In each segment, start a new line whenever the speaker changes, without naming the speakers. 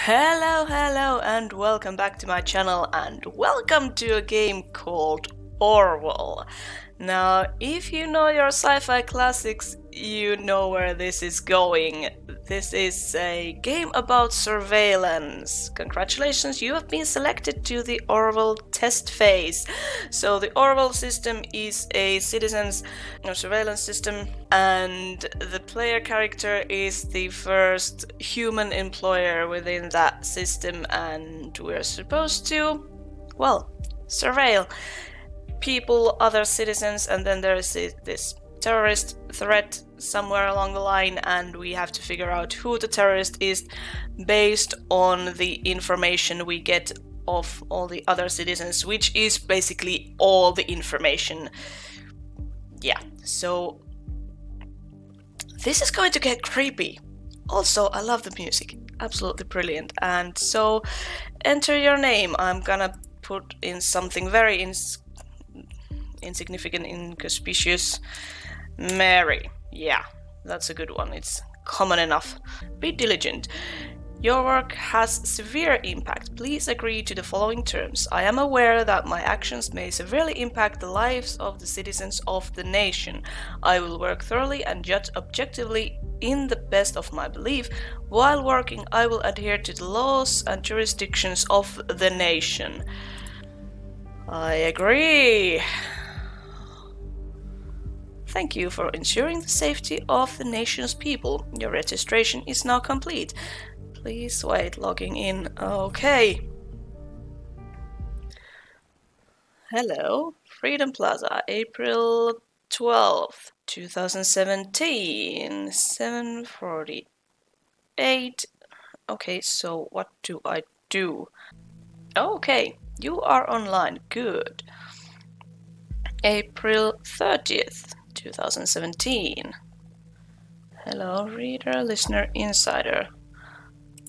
Hello, and welcome back to my channel, and welcome to a game called Orwell. Now, if you know your sci-fi classics, you know where this is going. This is a game about surveillance. Congratulations, you have been selected to the Orwell test phase. So the Orwell system is a citizens surveillance system, and the player character is the first human employer within that system, and we're supposed to, well, surveil people, other citizens, and then there is this terrorist threat somewhere along the line, and we have to figure out who the terrorist is based on the information we get of all the other citizens, which is basically all the information. Yeah, so this is going to get creepy. Also, I love the music, absolutely brilliant. And so enter your name. I'm gonna put in something very insignificant, inconspicuous. Mary. Yeah, that's a good one. It's common enough. Be diligent. Your work has severe impact. Please agree to the following terms. I am aware that my actions may severely impact the lives of the citizens of the nation. I will work thoroughly and judge objectively in the best of my belief. While working, I will adhere to the laws and jurisdictions of the nation. I agree. Thank you for ensuring the safety of the nation's people. Your registration is now complete. Please wait, logging in. Okay. Hello, Freedom Plaza, April 12th, 2017, 7:48. Okay, so what do I do? Okay, you are online. Good. April 30th. 2017. Hello, reader, listener, insider.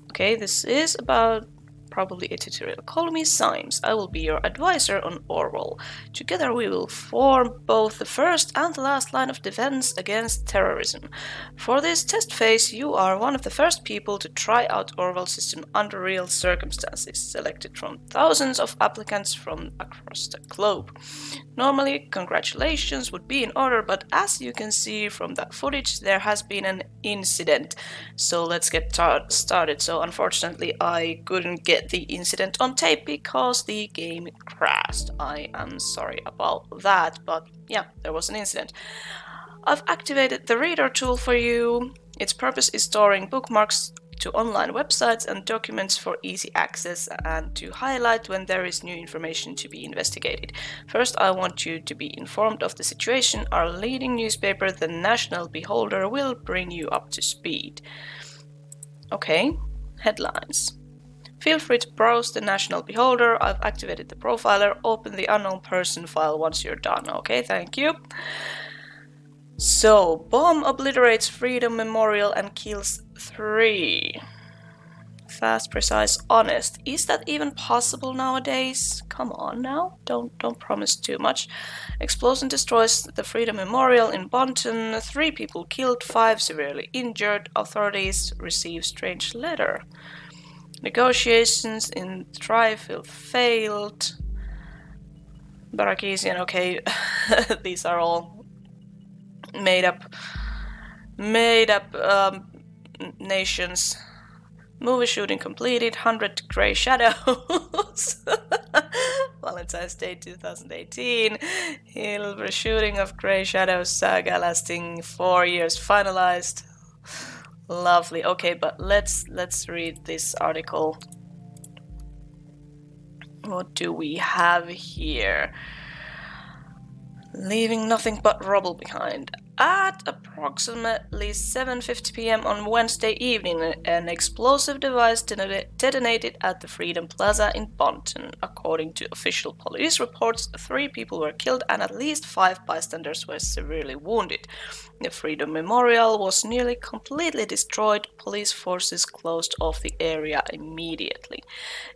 Okay, this is about probably a tutorial. Call me Symes. I will be your advisor on Orwell. Together we will form both the first and the last line of defense against terrorism. For this test phase, you are one of the first people to try out Orwell's system under real circumstances, selected from thousands of applicants from across the globe. Normally, congratulations would be in order, but as you can see from that footage, there has been an incident. So let's get started. So unfortunately, I couldn't get the incident on tape because the game crashed. I am sorry about that, but yeah, there was an incident. I've activated the reader tool for you. Its purpose is storing bookmarks to online websites and documents for easy access, and to highlight when there is new information to be investigated. First, I want you to be informed of the situation. Our leading newspaper, the National Beholder, will bring you up to speed. Okay, headlines. Feel free to browse the National Beholder. I've activated the profiler. Open the unknown person file once you're done. Okay, thank you. So, bomb obliterates Freedom Memorial and kills 3. Fast, precise, honest. Is that even possible nowadays? Come on now, don't promise too much. Explosion destroys the Freedom Memorial in Bonton. 3 people killed, 5 severely injured. Authorities receive strange letter. Negotiations in Trifle failed. Barakesian, okay. These are all made up nations. Movie shooting completed. 100 Grey Shadows. Valentine's Day 2018. Hilver shooting of Grey Shadows saga lasting 4 years finalized. Lovely. Okay, but let's read this article. What do we have here? Leaving nothing but rubble behind. At approximately 7:50 p.m. on Wednesday evening, an explosive device detonated at the Freedom Plaza in Bonton. According to official police reports, 3 people were killed and at least 5 bystanders were severely wounded. The Freedom Memorial was nearly completely destroyed. Police forces closed off the area immediately.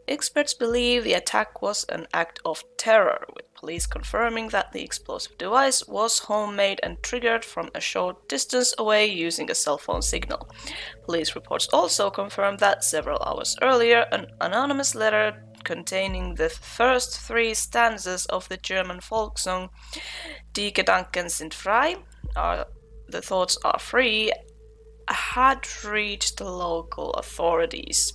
Experts believe the attack was an act of terror, with police confirming that the explosive device was homemade and triggered heard from a short distance away using a cell phone signal. Police reports also confirmed that several hours earlier, an anonymous letter containing the first 3 stanzas of the German folk song Die Gedanken sind frei, the thoughts are free, had reached the local authorities.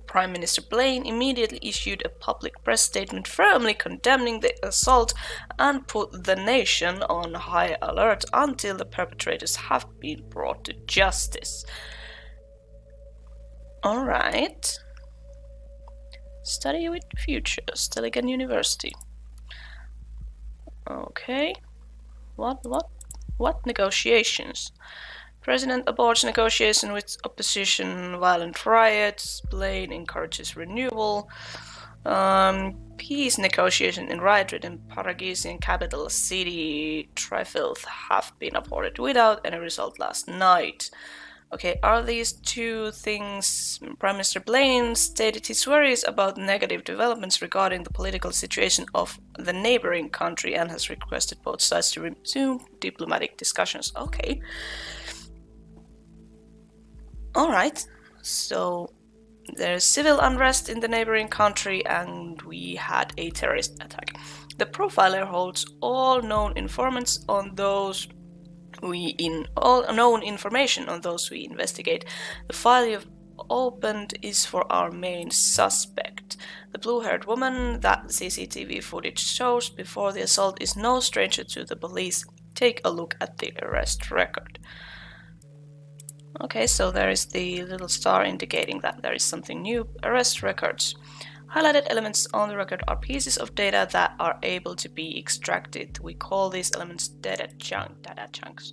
Prime Minister Blaine immediately issued a public press statement firmly condemning the assault and put the nation on high alert until the perpetrators have been brought to justice. Alright. Study with future, Stelligan University. Okay. What negotiations? President aborts negotiation with opposition, violent riots, Blaine encourages renewal. Peace negotiation in riot-ridden Paragisian capital city Trifilth have been aborted without any result last night. Okay, are these 2 things? Prime Minister Blaine stated his worries about negative developments regarding the political situation of the neighboring country and has requested both sides to resume diplomatic discussions. Okay. Alright, so there's civil unrest in the neighboring country and we had a terrorist attack. The profiler holds all known informants on those all known information on those we investigate. The file you've opened is for our main suspect. The blue-haired woman that CCTV footage shows before the assault is no stranger to the police. Take a look at the arrest record. Okay, so there is the little star indicating that there is something new. Arrest records. Highlighted elements on the record are pieces of data that are able to be extracted. We call these elements data chunks.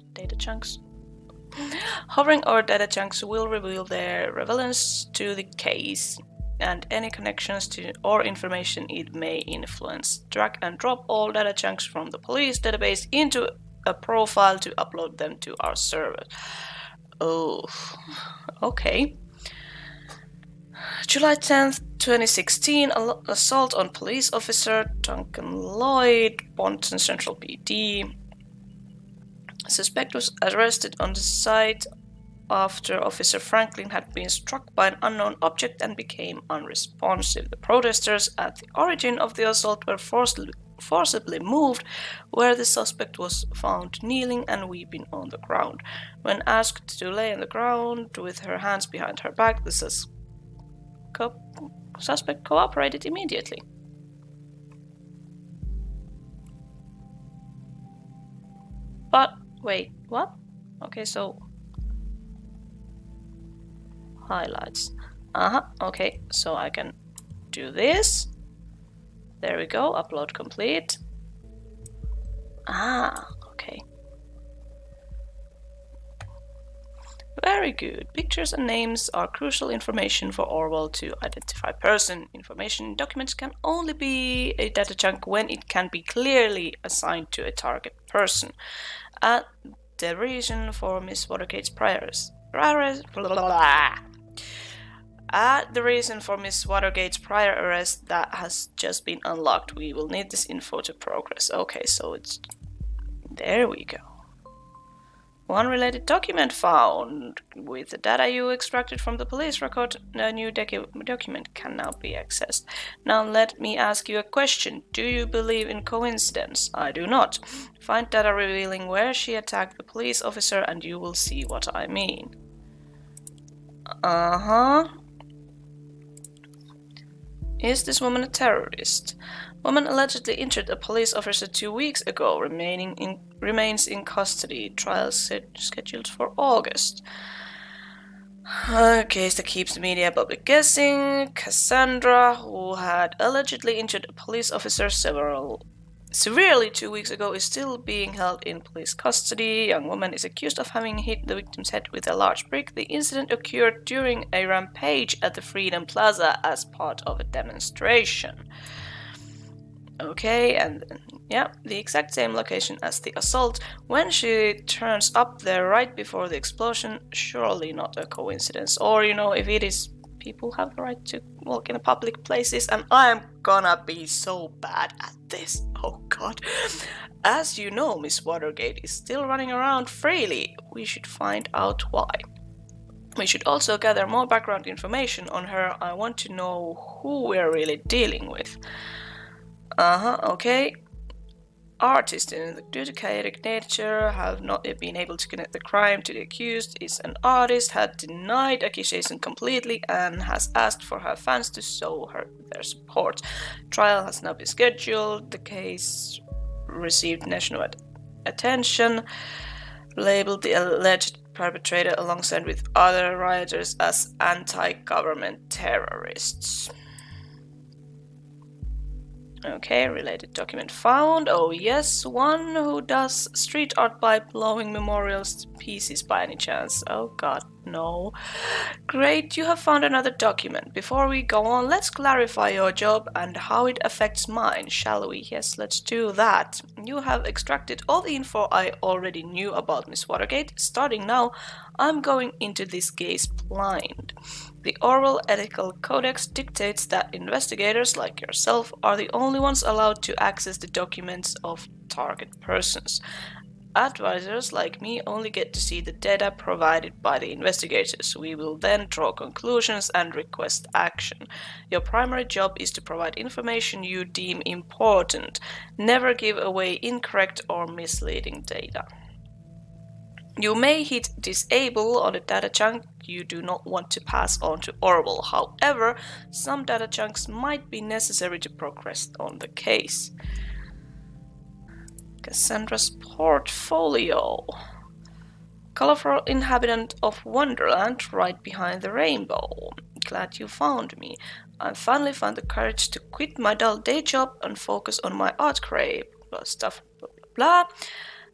Hovering over data chunks will reveal their relevance to the case and any connections to or information it may influence. Drag and drop all data chunks from the police database into a profile to upload them to our server. Oh, okay. July 10th, 2016, assault on police officer Duncan Lloyd, Bonton Central PD. Suspect was arrested on the site after Officer Franklin had been struck by an unknown object and became unresponsive. The protesters at the origin of the assault were forcibly moved, where the suspect was found kneeling and weeping on the ground. When asked to lay on the ground with her hands behind her back, the suspect cooperated immediately. But wait, what? Okay, so highlights. Okay, so I can do this. There we go, upload complete. Okay. Very good. Pictures and names are crucial information for Orwell to identify person. Information in documents can only be a data chunk when it can be clearly assigned to a target person. The reason for Miss Watergate's prior arrest that has just been unlocked. We will need this info to progress. Okay, so it's... There we go. One related document found. With the data you extracted from the police record, a new document can now be accessed. Now let me ask you a question. Do you believe in coincidence? I do not. Find data revealing where she attacked the police officer and you will see what I mean. Is this woman a terrorist? Woman allegedly injured a police officer 2 weeks ago, remains in custody. Trial scheduled for August. A case that keeps the media public guessing. Cassandra, who had allegedly injured a police officer severely 2 weeks ago, is still being held in police custody. Young woman is accused of having hit the victim's head with a large brick. The incident occurred during a rampage at the Freedom Plaza as part of a demonstration. Okay, and yeah, the exact same location as the assault. When she turns up there right before the explosion, surely not a coincidence. Or, you know, if it is People have the right to walk in public places, and I'm gonna be so bad at this. Oh god. As you know, Miss Watergate is still running around freely. We should find out why. We should also gather more background information on her. I want to know who we're really dealing with. Okay. Artists in the chaotic nature have not yet been able to connect the crime to the accused. Is an artist, had denied accusation completely, and has asked for her fans to show her their support. Trial has now been scheduled. The case received national attention. Labeled the alleged perpetrator alongside with other rioters as anti-government terrorists. Okay, related document found. Oh yes, one who does street art by blowing memorials to pieces by any chance. Oh god, no. Great, you have found another document. Before we go on, let's clarify your job and how it affects mine, shall we? Yes, let's do that. You have extracted all the info I already knew about Miss Watergate. Starting now, I'm going into this case blind. The Orwell Ethical Codex dictates that investigators like yourself are the only ones allowed to access the documents of target persons. Advisors like me only get to see the data provided by the investigators. We will then draw conclusions and request action. Your primary job is to provide information you deem important. Never give away incorrect or misleading data. You may hit disable on a data chunk you do not want to pass on to Orwell. However, some data chunks might be necessary to progress on the case. Cassandra's portfolio. Colorful inhabitant of Wonderland, right behind the rainbow. Glad you found me. I finally found the courage to quit my dull day job and focus on my art crave. Stuff, blah blah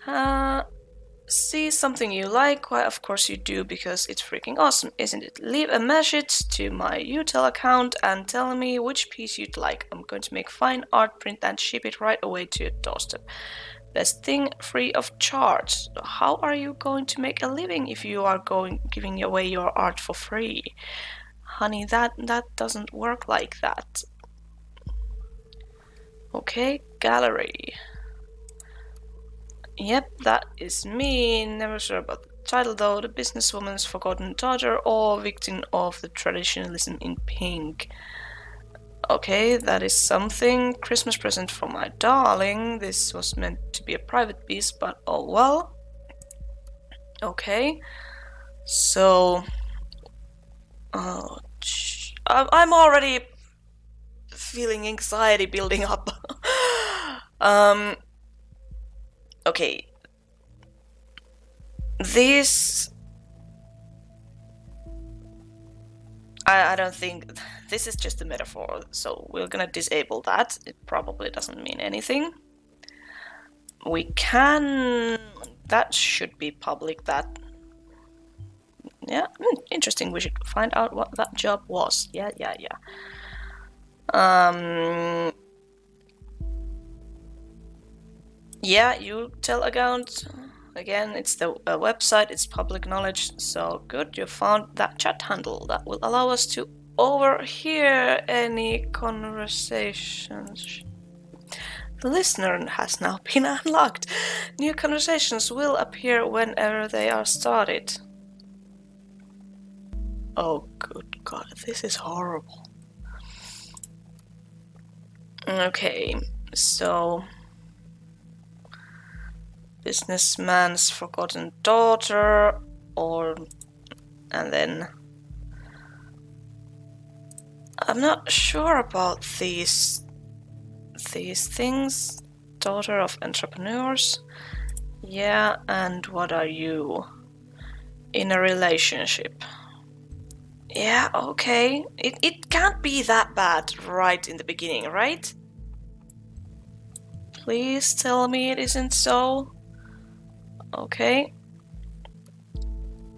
blah. See something you like? Why, of course you do, because it's freaking awesome, isn't it? Leave a message to my UTEL account and tell me which piece you'd like. I'm going to make fine art, print and ship it right away to your doorstep. Best thing, free of charge. How are you going to make a living if you are giving away your art for free? Honey, that doesn't work like that. Okay, gallery. Yep, that is me. Never sure about the title though. The businesswoman's forgotten daughter or victim of the traditionalism in pink. Okay, that is something. Christmas present for my darling. This was meant to be a private piece, but oh well. Okay, so I'm already feeling anxiety building up. Okay, this... I don't think... This is just a metaphor, so we're gonna disable that. It probably doesn't mean anything. We can... That should be public, that... Yeah, interesting, we should find out what that job was. Yeah. Yeah, UTEL account. Again, it's the website, it's public knowledge, so good, you found that chat handle. That will allow us to overhear any conversations. The listener has now been unlocked. New conversations will appear whenever they are started. Oh, good God, this is horrible. Okay, so... Businessman's forgotten daughter, and then I'm not sure about these things. Daughter of entrepreneurs. Yeah, and what are you? In a relationship. Yeah, okay. It can't be that bad right in the beginning, right? Please tell me it isn't so. Okay.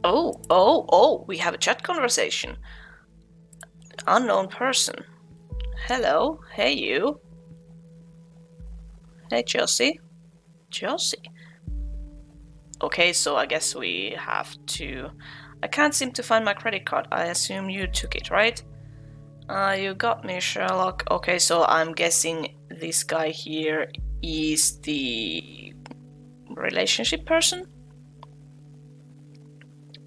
Oh, we have a chat conversation. Unknown person. Hello, hey you. Hey Josie. Josie. Okay, so I guess we have to I can't seem to find my credit card. I assume you took it, right? You got me, Sherlock. Okay, so I'm guessing this guy here is the relationship person?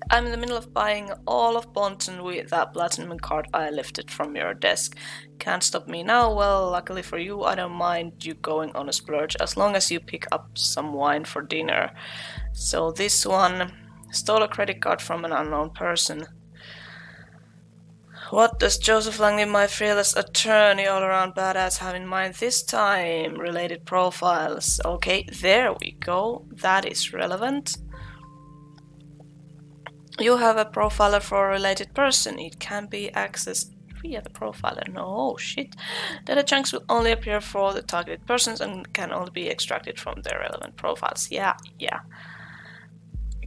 I'm in the middle of buying all of Bonton with that platinum card I lifted from your desk. Can't stop me now. Well, luckily for you, I don't mind you going on a splurge as long as you pick up some wine for dinner. So this one stole a credit card from an unknown person. What does Joseph Langley, my fearless attorney, all-around badass, have in mind this time? Related profiles. Okay, there we go. That is relevant. You have a profiler for a related person. It can be accessed via the profiler. No, shit. Data chunks will only appear for the targeted persons and can only be extracted from their relevant profiles. Yeah.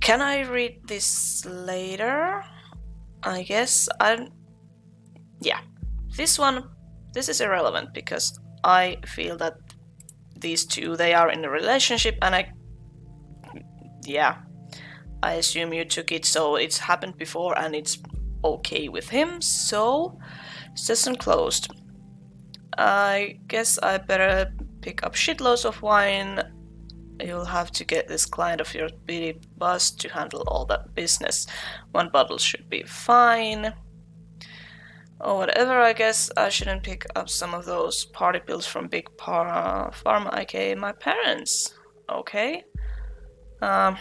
Can I read this later? I guess yeah. This is irrelevant because I feel that these two, they are in a relationship and I assume you took it, so it's happened before and it's okay with him, so session closed. I guess I better pick up shitloads of wine. You'll have to get this client of yours Billy Buzz to handle all that business. 1 bottle should be fine. Or whatever, I guess I shouldn't pick up some of those party pills from Big Pharma, aka my parents. Okay. Oh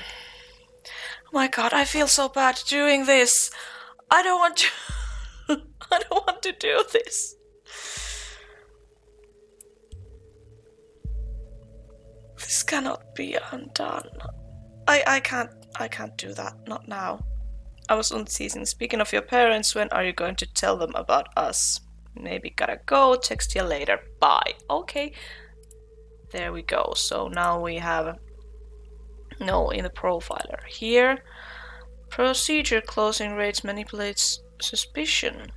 my god, I feel so bad doing this. I don't want to. I don't want to do this. This cannot be undone. I can't do that. Not now. I was unceasing. Speaking of your parents, when are you going to tell them about us? Maybe gotta go. Text you later. Bye. Okay. There we go. So now we have no in the profiler here. Procedure closing rates manipulates suspicion.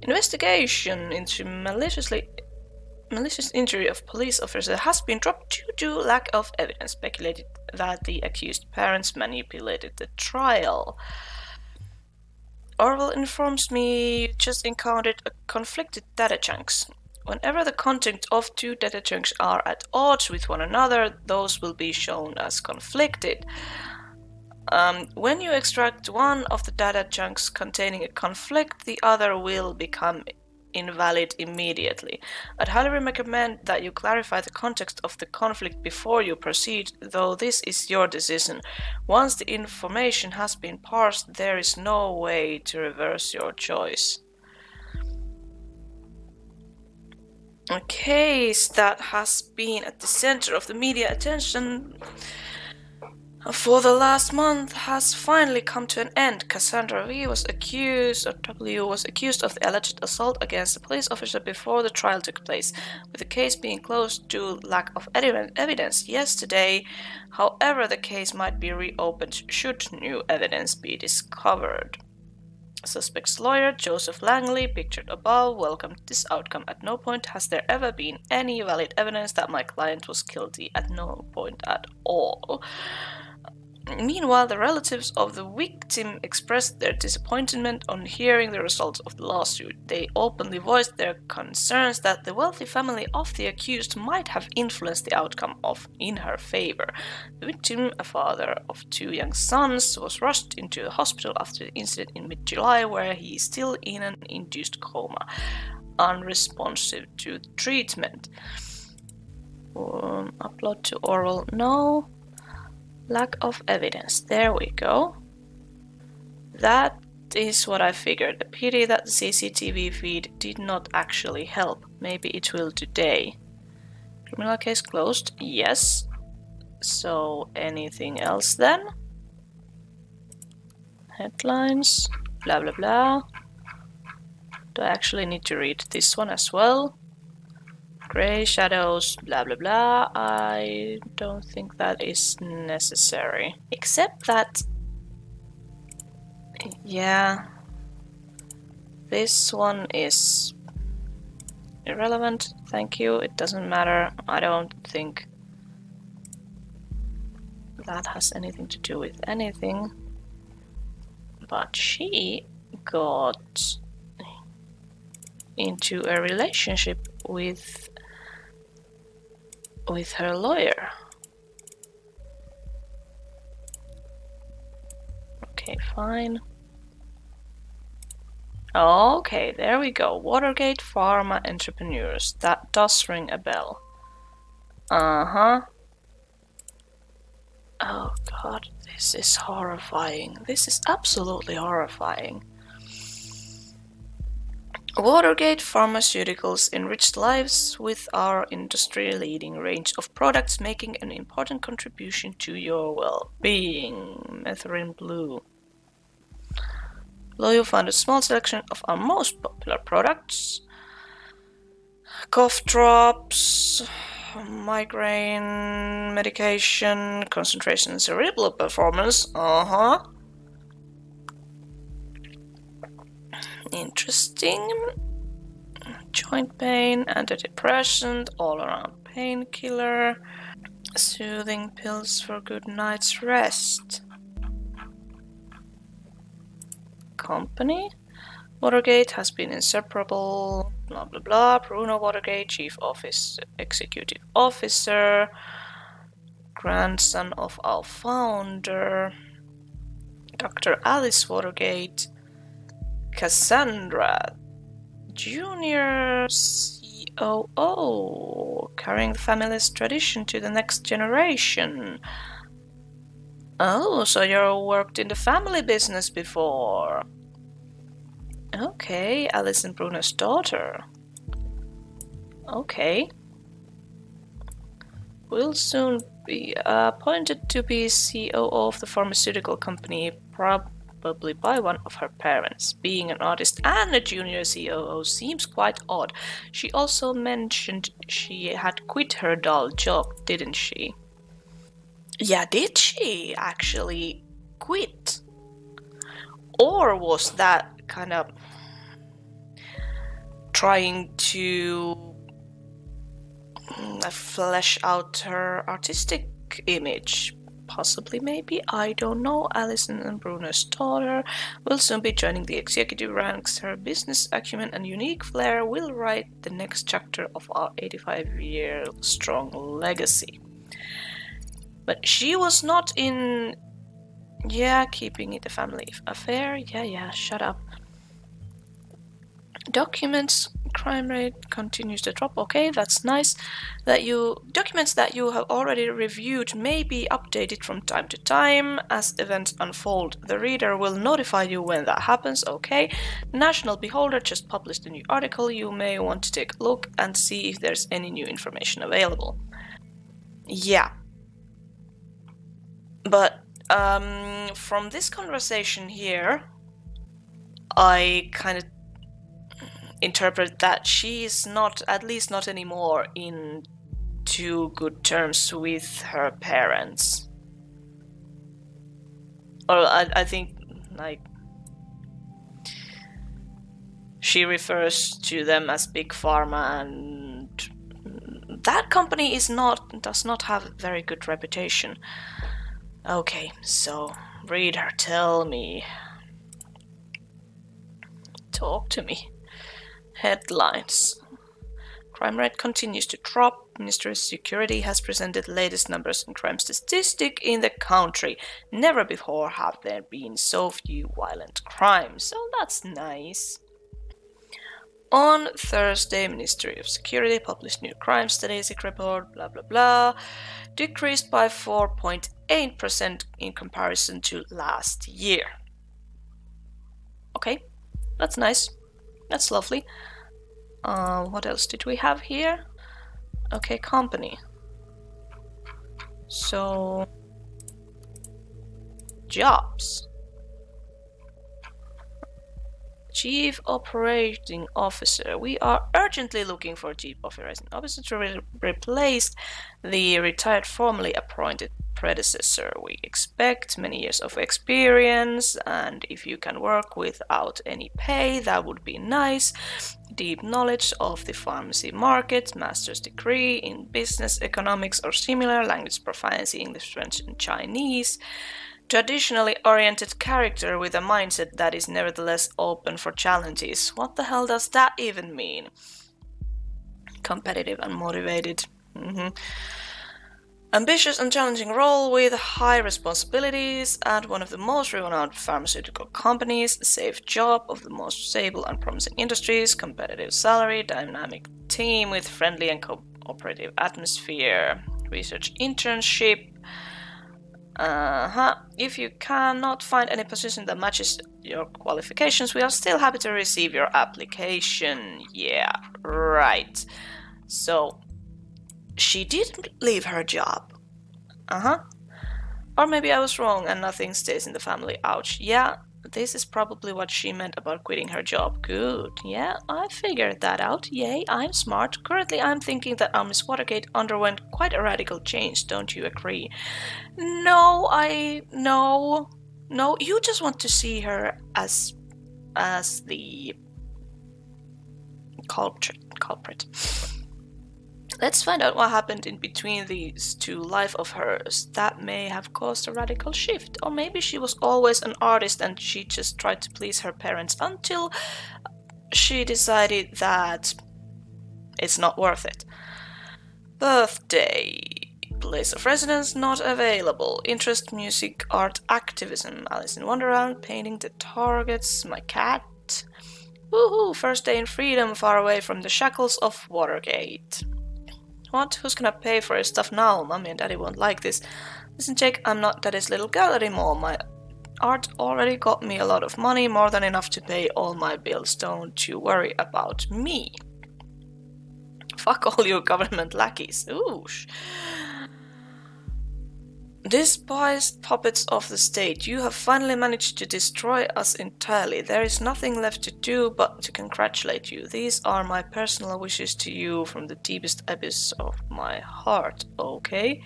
Investigation into malicious injury of police officer has been dropped due to lack of evidence. Speculated that the accused parents manipulated the trial. Orwell informs me you just encountered a conflicted data chunks. Whenever the content of 2 data chunks are at odds with one another, those will be shown as conflicted. When you extract one of the data chunks containing a conflict, the other will become invalid immediately. I'd highly recommend that you clarify the context of the conflict before you proceed, though this is your decision. Once the information has been parsed, there is no way to reverse your choice. A case that has been at the center of the media attention for the last month has finally come to an end. Cassandra W was accused of the alleged assault against a police officer before the trial took place, with the case being closed due to lack of evidence yesterday. However, the case might be reopened should new evidence be discovered. Suspect's lawyer, Joseph Langley, pictured above, welcomed this outcome. At no point has there ever been any valid evidence that my client was guilty. At no point at all. Meanwhile, the relatives of the victim expressed their disappointment on hearing the results of the lawsuit. They openly voiced their concerns that the wealthy family of the accused might have influenced the outcome in her favor. The victim, a father of 2 young sons, was rushed into the hospital after the incident in mid-July, where he is still in an induced coma, unresponsive to treatment. Upload to Orwell. No. Lack of evidence. There we go. That is what I figured. A pity that the CCTV feed did not actually help. Maybe it will today. Criminal case closed. Yes. So anything else then? Headlines. Blah blah blah. Do I actually need to read this one as well? Gray shadows, blah blah blah. I don't think that is necessary. Except that... yeah. This one is irrelevant. Thank you. It doesn't matter. I don't think that has anything to do with anything. But she got into a relationship with her lawyer. Okay, fine. Okay, there we go. Watergate Pharma Entrepreneurs. That does ring a bell. Uh-huh. Oh god, this is horrifying. This is absolutely horrifying. Watergate Pharmaceuticals enriched lives with our industry-leading range of products, making an important contribution to your well-being. Methrin Blue. Below you'll find a small selection of our most popular products. Cough drops, migraine medication, concentration and cerebral performance. Interesting. Joint pain, antidepressant, all-around painkiller, soothing pills for good night's rest. Company? Watergate has been inseparable, blah blah blah. Bruno Watergate, Chief Executive Officer, grandson of our founder, Dr. Alice Watergate, Cassandra, Junior COO, carrying the family's tradition to the next generation. Oh, so you worked in the family business before. Okay, Alice and Bruno's daughter. Okay. Will soon be appointed to be COO of the pharmaceutical company, probably by one of her parents. Being an artist and a junior COO seems quite odd. She also mentioned she had quit her dull job, didn't she? Yeah, did she actually quit? Or was that kind of trying to flesh out her artistic image? Possibly, maybe, I don't know. Alison and Bruno's daughter will soon be joining the executive ranks. Her business acumen and unique flair will write the next chapter of our 85-year-strong legacy. But she was not in... Yeah, keeping it a family affair. Yeah, shut up. Documents, crime rate continues to drop. Okay, that's nice. Documents that you have already reviewed may be updated from time to time as events unfold. The reader will notify you when that happens. Okay. National Beholder just published a new article. You may want to take a look and see if there's any new information available. Yeah. But from this conversation here, I kind of interpret that she is not, at least not anymore, in too good terms with her parents. Or I think, like, she refers to them as Big Pharma, and that company does not have a very good reputation. Okay, so reader, tell me. Talk to me. Headlines. Crime rate continues to drop. Ministry of Security has presented latest numbers in crime statistic in the country. Never before have there been so few violent crimes, so that's nice. On Thursday, Ministry of Security published new crime statistic report, blah blah blah, decreased by 4.8% in comparison to last year. Okay, that's nice. That's lovely. What else did we have here? Okay, company. So, jobs. Chief Operating Officer. We are urgently looking for a Chief Operating Officer to replace the retired formerly appointed predecessor. We expect many years of experience, and if you can work without any pay, that would be nice. Deep knowledge of the pharmacy market, master's degree in business, economics, or similar, language proficiency, English, French, and Chinese. Traditionally oriented character with a mindset that is nevertheless open for challenges. What the hell does that even mean? Competitive and motivated. Ambitious and challenging role with high responsibilities at one of the most renowned pharmaceutical companies, safe job of the most stable and promising industries, competitive salary, dynamic team with friendly and cooperative atmosphere, research internship. If you cannot find any position that matches your qualifications, we are still happy to receive your application. Yeah, right. So she did leave her job. Or maybe I was wrong and nothing stays in the family. Ouch. Yeah, this is probably what she meant about quitting her job. Good. Yeah, I figured that out. Yay, I'm smart. Currently, I'm thinking that our Miss Watergate underwent quite a radical change. Don't you agree? No, No, you just want to see her as the culprit. Let's find out what happened in between these two lives of hers that may have caused a radical shift. Or maybe she was always an artist and she just tried to please her parents until she decided that it's not worth it. Birthday. Place of residence not available. Interest, music, art, activism. Alice in Wonderland, painting the targets, my cat. Woohoo! First day in freedom, far away from the shackles of Watergate. What? Who's gonna pay for your stuff now? Mommy and Daddy won't like this. Listen, Jake, I'm not Daddy's little girl anymore. My art already got me a lot of money, more than enough to pay all my bills. Don't you worry about me. Fuck all you government lackeys. Oosh. Despised puppets of the state, you have finally managed to destroy us entirely. There is nothing left to do but to congratulate you. These are my personal wishes to you from the deepest abyss of my heart. Okay,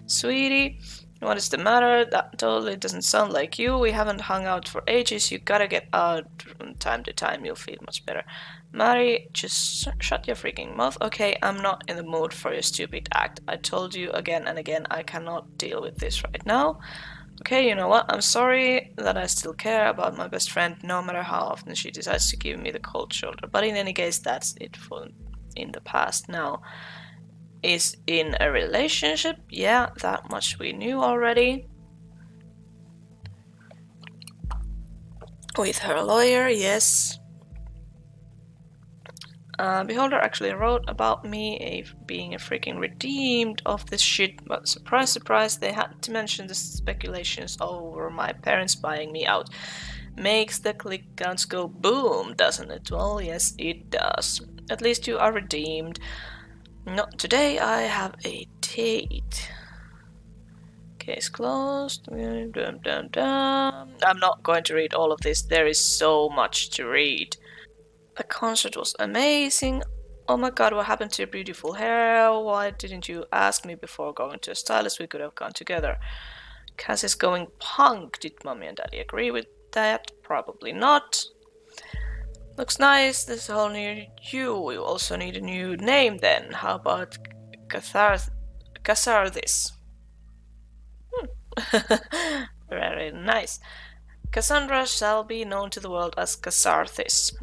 sweetie, what is the matter? That totally doesn't sound like you. We haven't hung out for ages. You gotta get out from time to time. You'll feel much better. Mary, just shut your freaking mouth. Okay, I'm not in the mood for your stupid act. I told you again and again I cannot deal with this right now. Okay, you know what? I'm sorry that I still care about my best friend, no matter how often she decides to give me the cold shoulder. But in any case, that's it for in the past now. Is in a relationship? Yeah, that much we knew already. With her lawyer, yes. Beholder actually wrote about me being a freaking redeemed of this shit, but surprise, surprise, they had to mention the speculations over my parents buying me out. Makes the click counts go boom, doesn't it? Well, yes, it does. At least you are redeemed. Not today, I have a date. Case closed. I'm not going to read all of this, there is so much to read. The concert was amazing. Oh my god, what happened to your beautiful hair? Why didn't you ask me before going to a stylist? We could have gone together. Cass is going punk. Did Mommy and Daddy agree with that? Probably not. Looks nice. This is a whole new you. We also need a new name then. How about Cassardis? Very nice. Cassandra shall be known to the world as Cassarthis.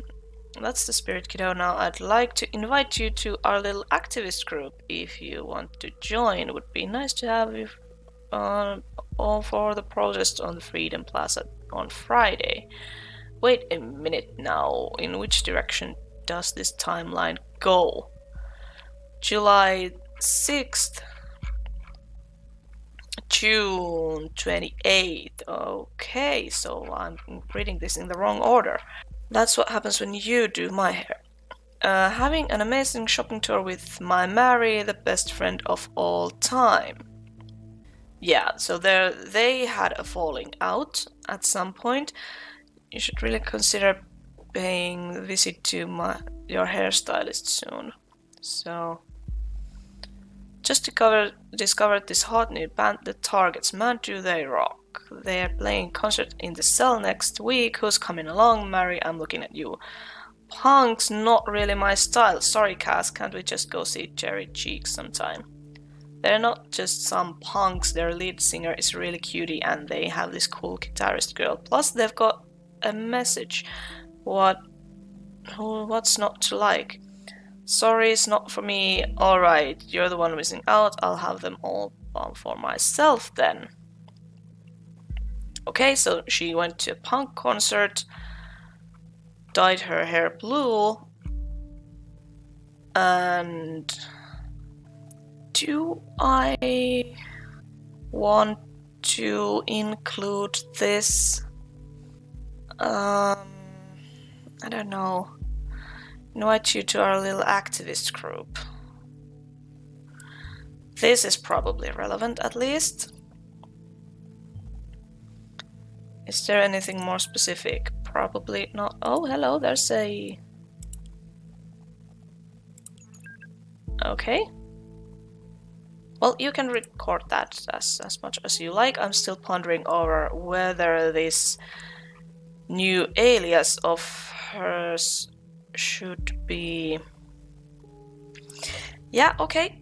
That's the spirit, kiddo. Now I'd like to invite you to our little activist group. If you want to join, it would be nice to have you all for the protest on the Freedom Plaza on Friday. Wait a minute now. In which direction does this timeline go? July 6th. June 28th. Okay, so I'm reading this in the wrong order. That's what happens when you do my hair. Having an amazing shopping tour with my Mary, the best friend of all time. Yeah, so they had a falling out at some point. You should really consider paying a visit to your hairstylist soon. So, just discovered this hot new band that targets Man Do They Rock. They're playing concert in the Cell next week. Who's coming along? Mary, I'm looking at you. Punk's not really my style. Sorry, Cass, can't we just go see Cherry Cheeks sometime? They're not just some punks, their lead singer is really cutie and they have this cool guitarist girl. Plus they've got a message. What's not to like? Sorry, it's not for me. Alright, you're the one missing out. I'll have them all for myself then. Okay, so she went to a punk concert, dyed her hair blue, and do I want to include this? I don't know. Invite you to our little activist group. This is probably relevant at least. Is there anything more specific? Probably not. Oh, hello, there's a... Okay. Well, you can record that as much as you like. I'm still pondering over whether this new alias of hers should be... Yeah, okay.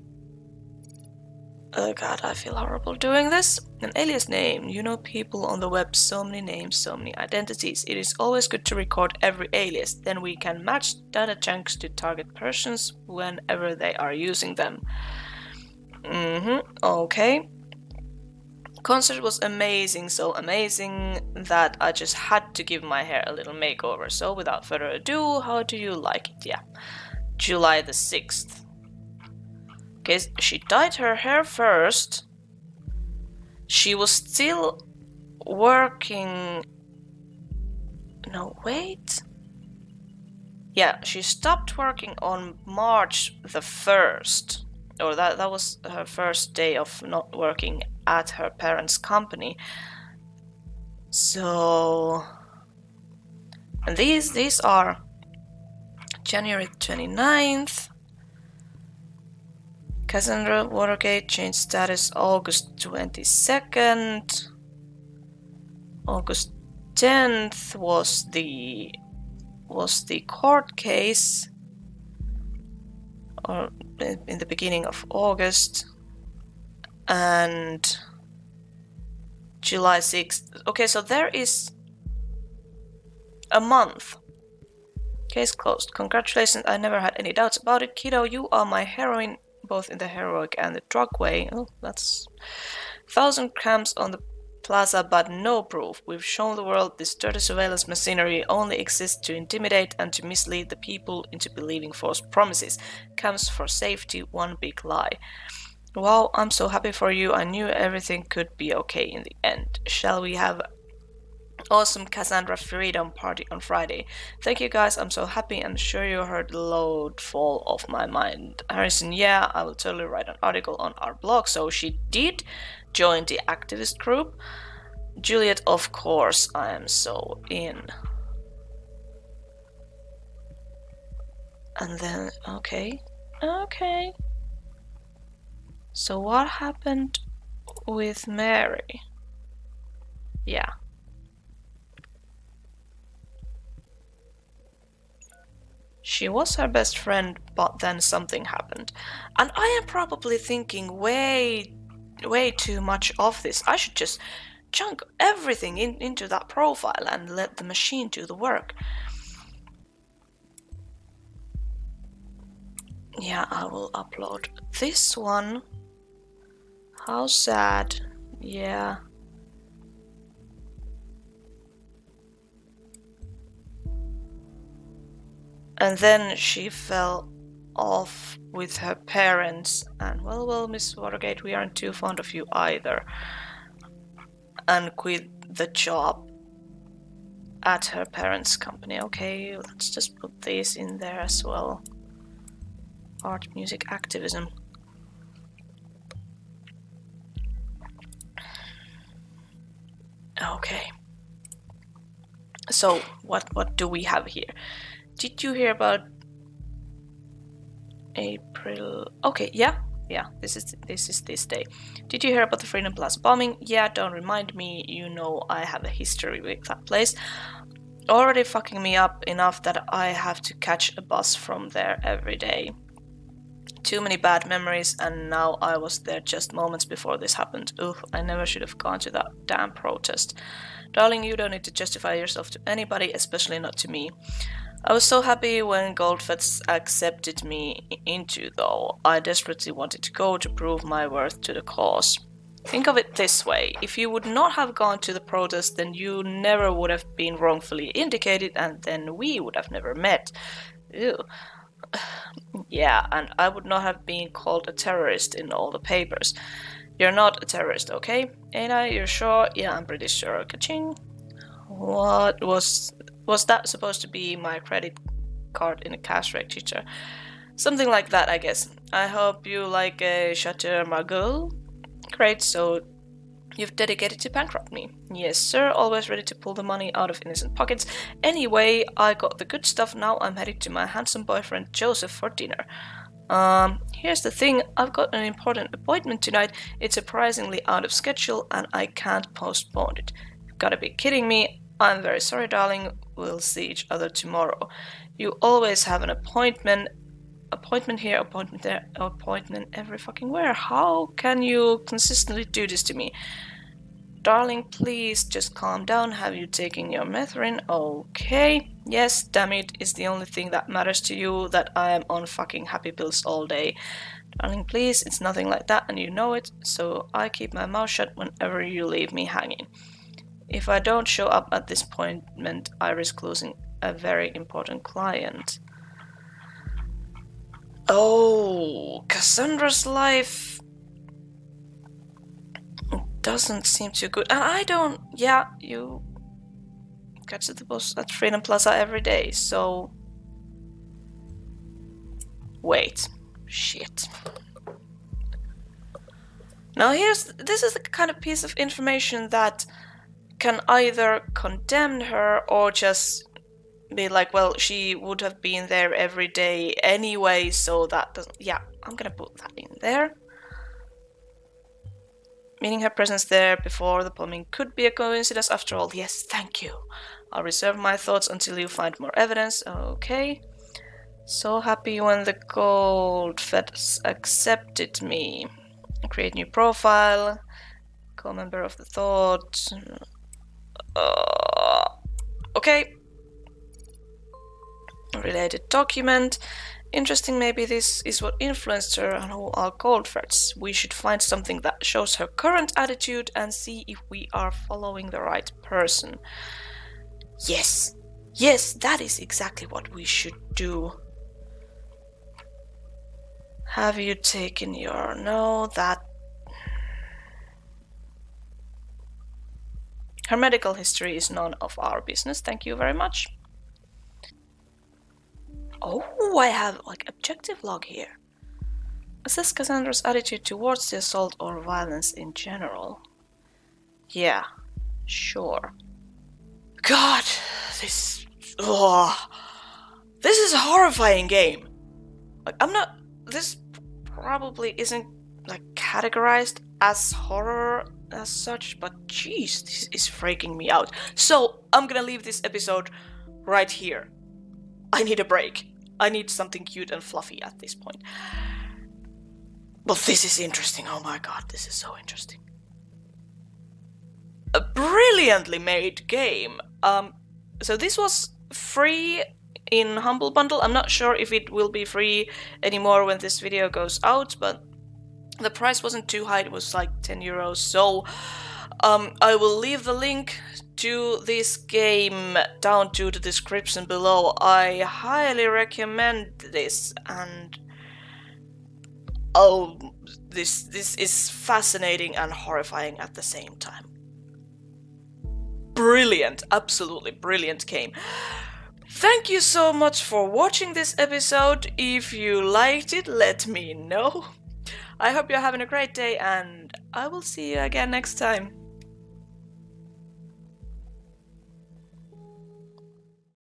Oh god, I feel horrible doing this. An alias name. You know people on the web, so many names, so many identities. It is always good to record every alias. Then we can match data chunks to target persons whenever they are using them. Okay. Concert was amazing, so amazing that I just had to give my hair a little makeover. So without further ado, how do you like it? Yeah. July the 6th. Okay, she dyed her hair first. She was still working... No, wait. Yeah, she stopped working on March the 1st. Or that was her first day of not working at her parents' company. So... And these are January 29th. Cassandra Watergate changed status August 22nd. August 10th was the court case, or in the beginning of August, and July 6th. Okay, so there is a month. Case closed. Congratulations, I never had any doubts about it. Kiddo, you are my heroine, both in the heroic and the drug way. Oh, that's 1,000 grams on the plaza, but no proof. We've shown the world this dirty surveillance machinery only exists to intimidate and to mislead the people into believing false promises. Comes for safety, one big lie. Wow, I'm so happy for you. I knew everything could be okay in the end. Shall we have awesome Cassandra Freedom party on Friday? Thank you guys, I'm so happy and sure you heard the load fall off my mind. Harrison, yeah, I will totally write an article on our blog. So she did join the activist group. Juliet, of course, I am so in. And then, okay. So what happened with Mary? Yeah. She was her best friend, but then something happened. And I am probably thinking way too much of this. I should just chunk everything into that profile and let the machine do the work. Yeah, I will upload this one. How sad. Yeah. And then she fell off with her parents, and well, Miss Watergate, we aren't too fond of you either. And quit the job at her parents' company. Okay, let's just put this in there as well. Art, music, activism. Okay. So what do we have here? Did you hear about April? Okay, yeah. This is this day. Did you hear about the Freedom Plaza bombing? Yeah, don't remind me. You know I have a history with that place. Already fucking me up enough that I have to catch a bus from there every day. Too many bad memories, and now I was there just moments before this happened. Ugh, I never should have gone to that damn protest. Darling, you don't need to justify yourself to anybody, especially not to me. I was so happy when Goldfeds accepted me into, though. I desperately wanted to go to prove my worth to the cause. Think of it this way, if you would not have gone to the protest, then you never would have been wrongfully indicated, and then we would have never met. Ew. Yeah, and I would not have been called a terrorist in all the papers. You're not a terrorist, okay? Ain't I? You're sure? Yeah, I'm pretty sure. Ka-ching. What was that supposed to be my credit card in a cash register? Something like that, I guess. I hope you like a Chateau Margaux. Great, so you've dedicated to bankrupt me. Yes, sir, always ready to pull the money out of innocent pockets. Anyway, I got the good stuff now. I'm headed to my handsome boyfriend Joseph for dinner. Here's the thing, I've got an important appointment tonight. It's surprisingly out of schedule and I can't postpone it. You've gotta be kidding me. I'm very sorry, darling. We'll see each other tomorrow. You always have an appointment. Appointment here, appointment there, appointment every fucking where. How can you consistently do this to me? Darling, please just calm down. Have you taken your methadone? Okay. Yes, damn it, is the only thing that matters to you that I am on fucking happy pills all day. Darling, please, it's nothing like that and you know it, so I keep my mouth shut whenever you leave me hanging. If I don't show up at this appointment, I risk losing a very important client. Oh, Cassandra's life doesn't seem too good. And I don't... Yeah, you catch the bus at Freedom Plaza every day, so... Wait. Shit. Now this is the kind of piece of information that can either condemn her or just be like, well, she would have been there every day anyway, so that doesn't... Yeah, I'm gonna put that in there. Meaning her presence there before the bombing could be a coincidence after all. Yes, thank you. I'll reserve my thoughts until you find more evidence. Okay. So happy when the Goldfeds accepted me. Create new profile. Co-member of the thought. Okay. Related document. Interesting, maybe this is what influenced her and who are Goldfeds. We should find something that shows her current attitude and see if we are following the right person. Yes. Yes, that is exactly what we should do. Have you taken your... No, that... Her medical history is none of our business, thank you very much. Oh, I have like objective log here. Assess Cassandra's attitude towards the assault or violence in general. Yeah, sure. God, this... Oh, this is a horrifying game. Like, I'm not... This probably isn't like categorized as horror as such, but jeez, this is freaking me out. So, I'm gonna leave this episode right here. I need a break. I need something cute and fluffy at this point. But this is interesting. Oh my god, this is so interesting. A brilliantly made game. So this was free in Humble Bundle. I'm not sure if it will be free anymore when this video goes out, but the price wasn't too high. It was like 10 euros. So I will leave the link to this game down to the description below. I highly recommend this, and oh, this is fascinating and horrifying at the same time. Brilliant, absolutely brilliant game. Thank you so much for watching this episode. If you liked it, let me know. I hope you're having a great day, and I will see you again next time.